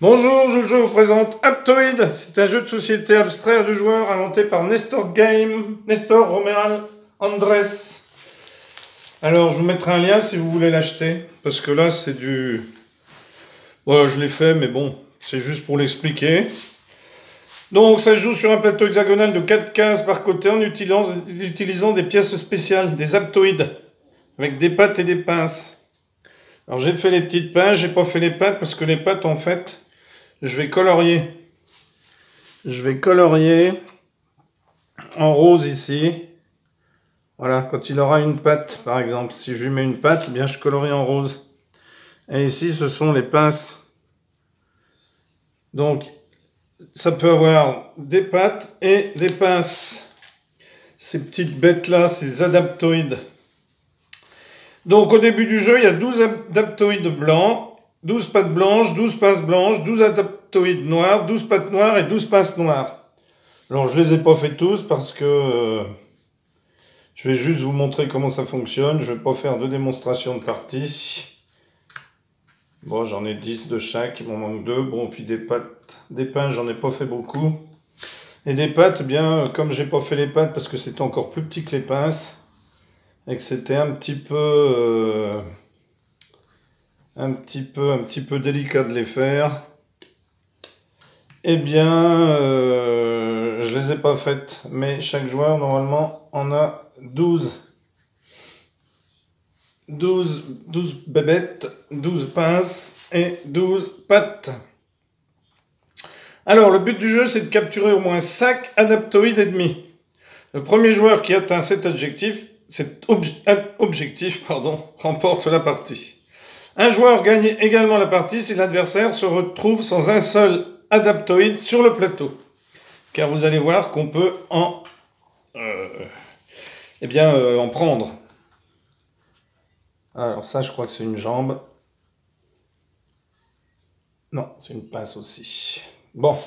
Bonjour, je vous présente Aptoide. C'est un jeu de société abstrait du joueur inventé par Nestor Romeral Andrés. Alors, je vous mettrai un lien si vous voulez l'acheter. Parce que là, c'est du... Voilà, je l'ai fait, mais bon, c'est juste pour l'expliquer. Donc, ça se joue sur un plateau hexagonal de 4 cases par côté en utilisant des pièces spéciales, des aptoïdes, avec des pattes et des pinces. Alors, j'ai fait les petites pinces, j'ai pas fait les pattes, parce que les pattes, en fait... Je vais colorier en rose ici. Voilà, quand il aura une patte, par exemple. Si je lui mets une patte, eh bien je colorie en rose. Et ici, ce sont les pinces. Donc, ça peut avoir des pattes et des pinces. Ces petites bêtes-là, ces adaptoïdes. Donc, au début du jeu, il y a 12 adaptoïdes blancs. 12 pattes blanches, 12 pinces blanches, 12 adaptoïdes noirs, 12 pattes noires et 12 pinces noires. Alors, je ne les ai pas fait tous parce que je vais juste vous montrer comment ça fonctionne. Je ne vais pas faire de démonstration de partie. Bon, j'en ai 10 de chaque, il m'en manque 2. Bon, puis des pattes, des pinces, j'en ai pas fait beaucoup. Et des pattes, bien, comme j'ai pas fait les pattes parce que c'était encore plus petit que les pinces, et que c'était un petit peu délicat de les faire, eh bien je les ai pas faites, mais chaque joueur normalement en a 12 bébêtes, 12 pinces et 12 pattes. Alors le but du jeu, c'est de capturer au moins 5 adaptoïdes ennemis. Le premier joueur qui atteint cet objectif remporte la partie. Un joueur gagne également la partie si l'adversaire se retrouve sans un seul adaptoïde sur le plateau. Car vous allez voir qu'on peut en prendre. Alors ça, je crois que c'est une jambe. Non, c'est une pince aussi. Bon.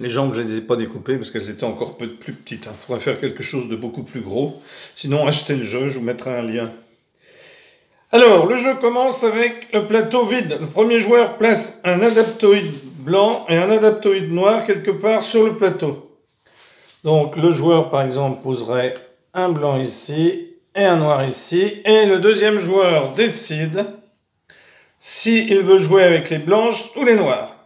Les jambes, je ne les ai pas découpées parce qu'elles étaient encore plus petites. Il faudrait faire quelque chose de beaucoup plus gros. Sinon, achetez le jeu, je vous mettrai un lien. Alors, le jeu commence avec le plateau vide. Le premier joueur place un adaptoïde blanc et un adaptoïde noir quelque part sur le plateau. Donc, le joueur, par exemple, poserait un blanc ici et un noir ici. Et le deuxième joueur décide s'il veut jouer avec les blanches ou les noires.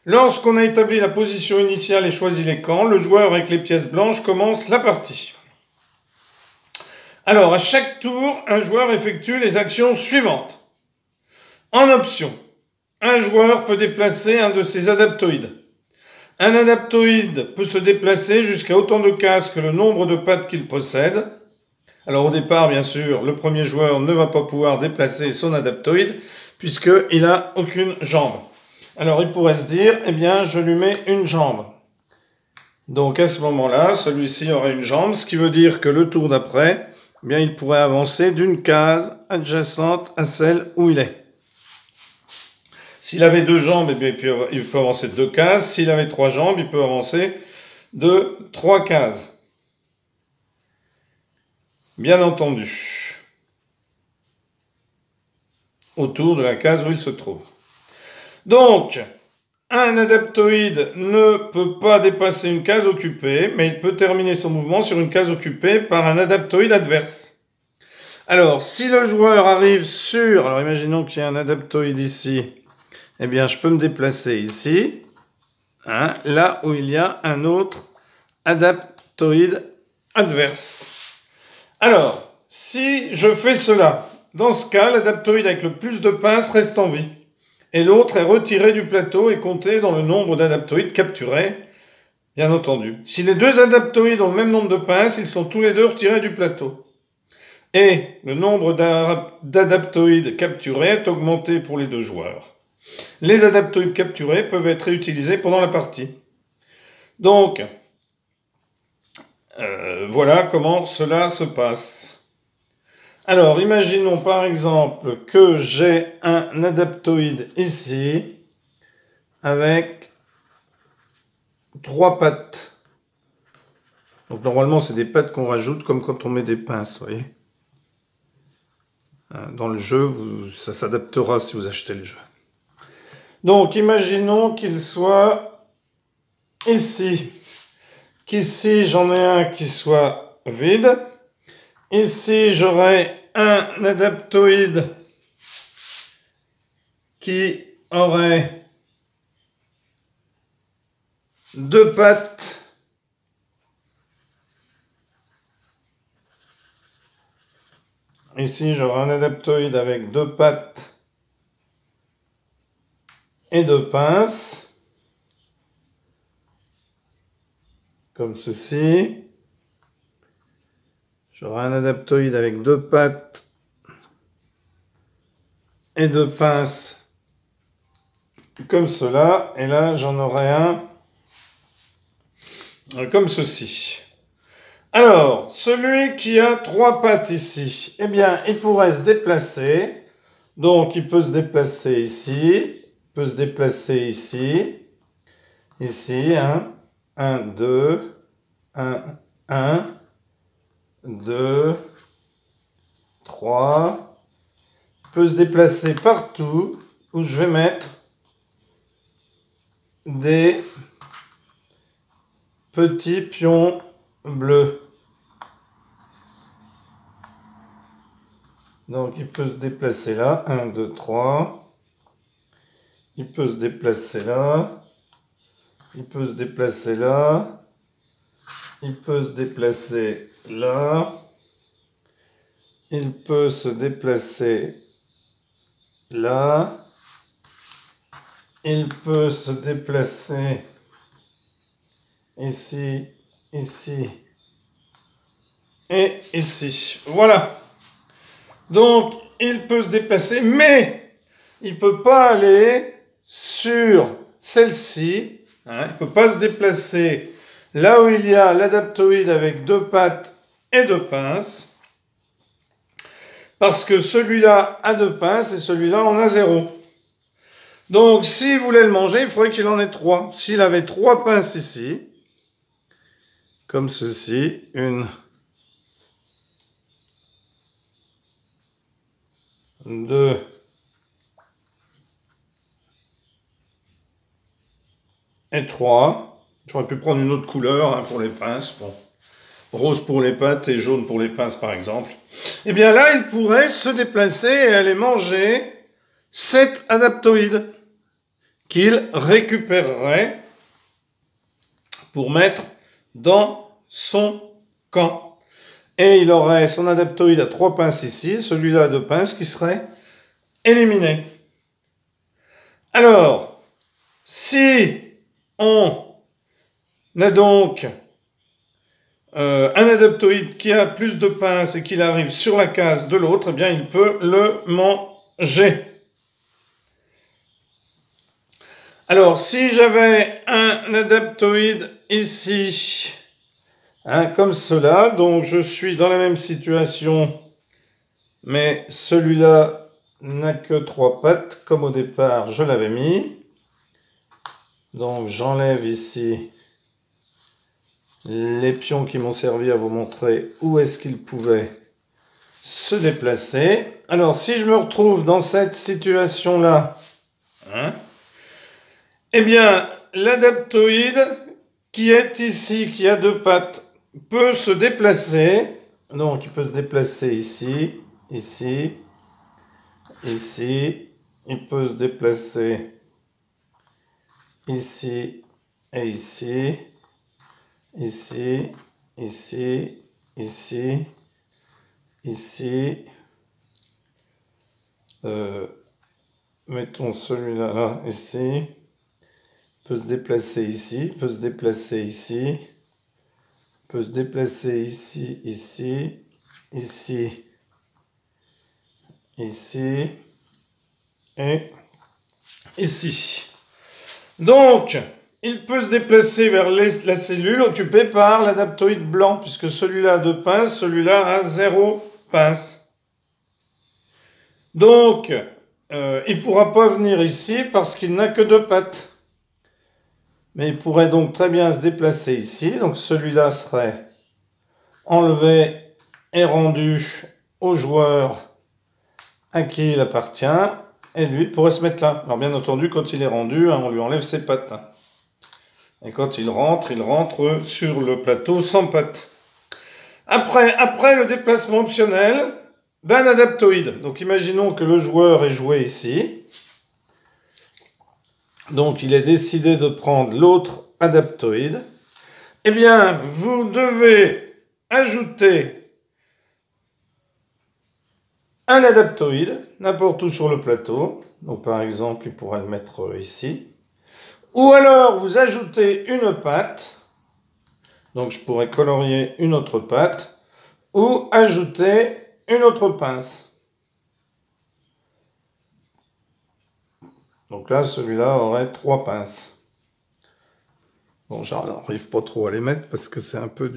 Lorsqu'on a établi la position initiale et choisi les camps, le joueur avec les pièces blanches commence la partie. Alors, à chaque tour, un joueur effectue les actions suivantes. En option, un joueur peut déplacer un de ses adaptoïdes. Un adaptoïde peut se déplacer jusqu'à autant de cases que le nombre de pattes qu'il possède. Alors au départ, bien sûr, le premier joueur ne va pas pouvoir déplacer son adaptoïde puisqu'il n'a aucune jambe. Alors il pourrait se dire, eh bien, je lui mets une jambe. Donc à ce moment-là, celui-ci aurait une jambe, ce qui veut dire que le tour d'après, eh bien, il pourrait avancer d'une case adjacente à celle où il est. S'il avait 2 jambes, eh bien, il peut avancer de 2 cases. S'il avait 3 jambes, il peut avancer de 3 cases. Bien entendu. Autour de la case où il se trouve. Donc, un adaptoïde ne peut pas dépasser une case occupée, mais il peut terminer son mouvement sur une case occupée par un adaptoïde adverse. Alors, si le joueur arrive sur... Alors, imaginons qu'il y a un adaptoïde ici. Eh bien, je peux me déplacer ici, hein, là où il y a un autre adaptoïde adverse. Alors, si je fais cela, dans ce cas, l'adaptoïde avec le plus de pinces reste en vie. Et l'autre est retiré du plateau et compté dans le nombre d'adaptoïdes capturés, bien entendu. Si les 2 adaptoïdes ont le même nombre de pinces, ils sont tous les 2 retirés du plateau. Et le nombre d'adaptoïdes capturés est augmenté pour les 2 joueurs. Les adaptoïdes capturés peuvent être réutilisés pendant la partie. Donc, voilà comment cela se passe. Alors, imaginons par exemple que j'ai un adaptoïde ici avec 3 pattes. Donc normalement, c'est des pattes qu'on rajoute comme quand on met des pinces, vous voyez. Dans le jeu, ça s'adaptera si vous achetez le jeu. Donc, imaginons qu'il soit ici. Qu'ici, j'en ai un qui soit vide. Ici, j'aurai un adaptoïde qui aurait deux pattes. Ici, j'aurai un adaptoïde avec deux pattes et deux pinces, comme ceci. J'aurai un adaptoïde avec deux pattes et deux pinces, comme cela. Et là, j'en aurai un comme ceci. Alors, celui qui a trois pattes ici, eh bien, il pourrait se déplacer. Donc, il peut se déplacer ici, il peut se déplacer ici, ici, 1, 2, 2, 3. Il peut se déplacer partout où je vais mettre des petits pions bleus. Donc, il peut se déplacer là. 1, 2, 3. Il peut se déplacer là. Il peut se déplacer là. Il peut se déplacer là. Il peut se déplacer là. Il peut se déplacer ici, ici et ici. Voilà. Donc, il peut se déplacer, mais il ne peut pas aller sur celle-ci. Il ne peut pas se déplacer là où il y a l'adaptoïde avec deux pattes et deux pinces. Parce que celui-là a deux pinces et celui-là en a zéro. Donc, s'il voulait le manger, il faudrait qu'il en ait trois. S'il avait trois pinces ici, comme ceci, 1, 2, et 3. J'aurais pu prendre une autre couleur pour les pinces. Bon. Rose pour les pattes et jaune pour les pinces, par exemple. Eh bien là, il pourrait se déplacer et aller manger cet adaptoïde qu'il récupérerait pour mettre dans son camp. Et il aurait son adaptoïde à 3 pinces ici, celui-là à 2 pinces qui serait éliminé. Alors, si on a donc un adaptoïde qui a plus de pinces et qu'il arrive sur la case de l'autre, eh bien il peut le manger. Alors, si j'avais un adaptoïde ici, comme cela, donc je suis dans la même situation, mais celui-là n'a que 3 pattes, comme au départ je l'avais mis. Donc j'enlève ici les pions qui m'ont servi à vous montrer où est-ce qu'ils pouvaient se déplacer. Alors, si je me retrouve dans cette situation-là, eh bien, l'adaptoïde qui est ici, qui a 2 pattes, peut se déplacer. Donc, il peut se déplacer ici, ici, ici. Il peut se déplacer ici et ici. Ici, ici, ici, ici. Mettons celui-là, là, ici. Peut se déplacer ici, peut se déplacer ici. Peut se déplacer ici, ici, ici, ici et ici. Donc, il peut se déplacer vers la cellule occupée par l'adaptoïde blanc, puisque celui-là a 2 pinces, celui-là a 0 pinces. Donc, il ne pourra pas venir ici parce qu'il n'a que 2 pattes. Mais il pourrait donc très bien se déplacer ici. Donc, celui-là serait enlevé et rendu au joueur à qui il appartient. et lui pourrait se mettre là. Alors bien entendu, quand il est rendu, on lui enlève ses pattes. Et quand il rentre sur le plateau sans pattes. Après le déplacement optionnel d'un adaptoïde. Donc imaginons que le joueur est joué ici. Donc il est décidé de prendre l'autre adaptoïde. Eh bien, vous devez ajouter un adaptoïde, n'importe où sur le plateau. Donc par exemple, il pourra le mettre ici. Ou alors, vous ajoutez une patte. Donc je pourrais colorier une autre patte. Ou ajouter une autre pince. Donc là, celui-là aurait 3 pinces. Bon, j'arrive pas trop à les mettre parce que c'est un peu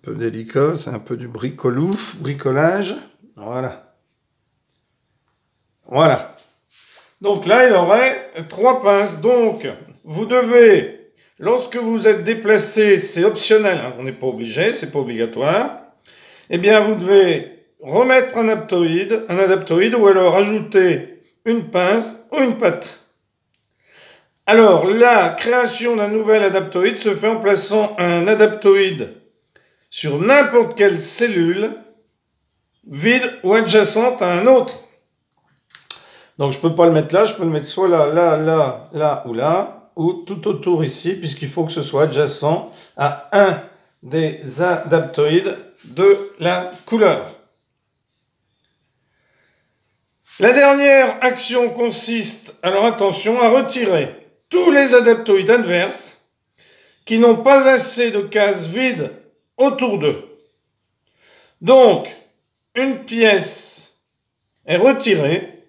délicat, c'est un peu du bricolage. Voilà. Voilà. Donc là, il aurait 3 pinces. Donc, vous devez, lorsque vous êtes déplacé, c'est optionnel, hein, on n'est pas obligé, c'est pas obligatoire. Eh bien, vous devez remettre un adaptoïde ou alors ajouter une pince ou une patte. Alors, la création d'un nouvel adaptoïde se fait en plaçant un adaptoïde sur n'importe quelle cellule vide ou adjacente à un autre. Donc, je ne peux pas le mettre là, je peux le mettre soit là ou là, ou tout autour ici, puisqu'il faut que ce soit adjacent à un des adaptoïdes de la couleur. La dernière action consiste, alors attention, à retirer tous les adaptoïdes adverses qui n'ont pas assez de cases vides autour d'eux. Donc, une pièce est retirée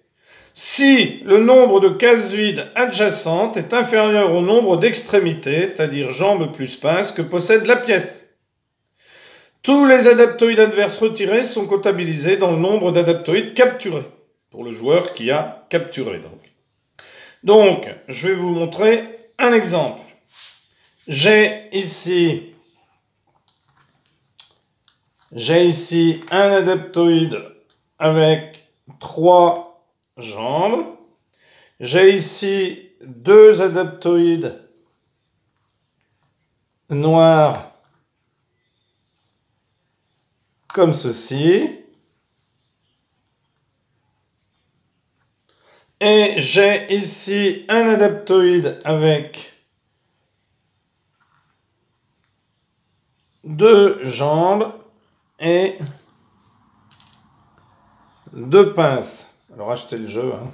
si le nombre de cases vides adjacentes est inférieur au nombre d'extrémités, c'est-à-dire jambes plus pinces, que possède la pièce. Tous les adaptoïdes adverses retirés sont comptabilisés dans le nombre d'adaptoïdes capturés, pour le joueur qui a capturé. Donc, je vais vous montrer un exemple. J'ai ici un adaptoïde avec 3 jambes. J'ai ici 2 adaptoïdes noirs comme ceci. Et j'ai ici un adaptoïde avec 2 jambes et 2 pinces. Alors achetez le jeu, hein.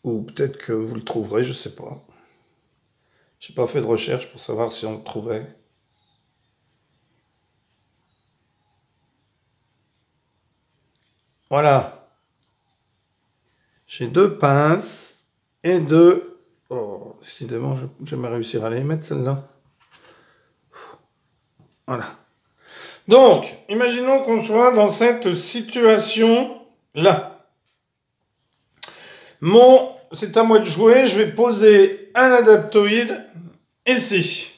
Ou peut-être que vous le trouverez, je ne sais pas. Je n'ai pas fait de recherche pour savoir si on le trouvait. Voilà. J'ai 2 pinces et 2... Oh, décidément, je vais jamais réussir à les mettre, celle-là. Voilà. Donc, imaginons qu'on soit dans cette situation-là. C'est à moi de jouer, je vais poser un adaptoïde ici.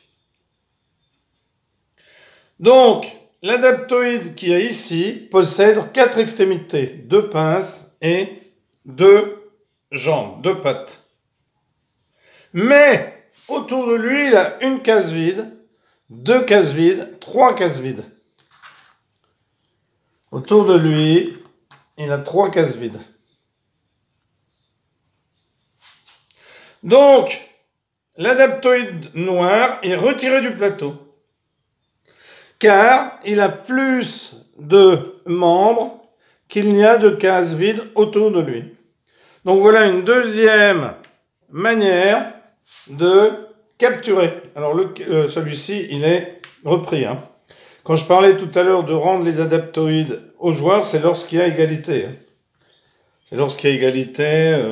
Donc, l'adaptoïde qui est ici possède 4 extrémités, 2 pinces et 2 jambes, 2 pattes. Mais, autour de lui, il a une case vide, 2 cases vides, 3 cases vides. Autour de lui, il a 3 cases vides. Donc, l'adaptoïde noir est retiré du plateau, car il a plus de membres qu'il n'y a de cases vides autour de lui. Donc voilà une deuxième manière de capturer. Alors celui-ci, il est repris, hein. Quand je parlais tout à l'heure de rendre les adaptoïdes aux joueurs, c'est lorsqu'il y a égalité. C'est lorsqu'il y a égalité...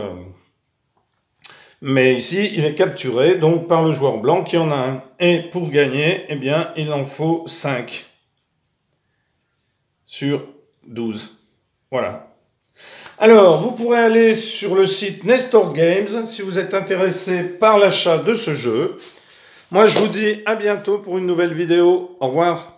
Mais ici, il est capturé donc par le joueur blanc qui en a un. Et pour gagner, eh bien, il en faut 5 sur 12. Voilà. Alors, vous pourrez aller sur le site Nestor Games si vous êtes intéressé par l'achat de ce jeu. Moi, je vous dis à bientôt pour une nouvelle vidéo. Au revoir.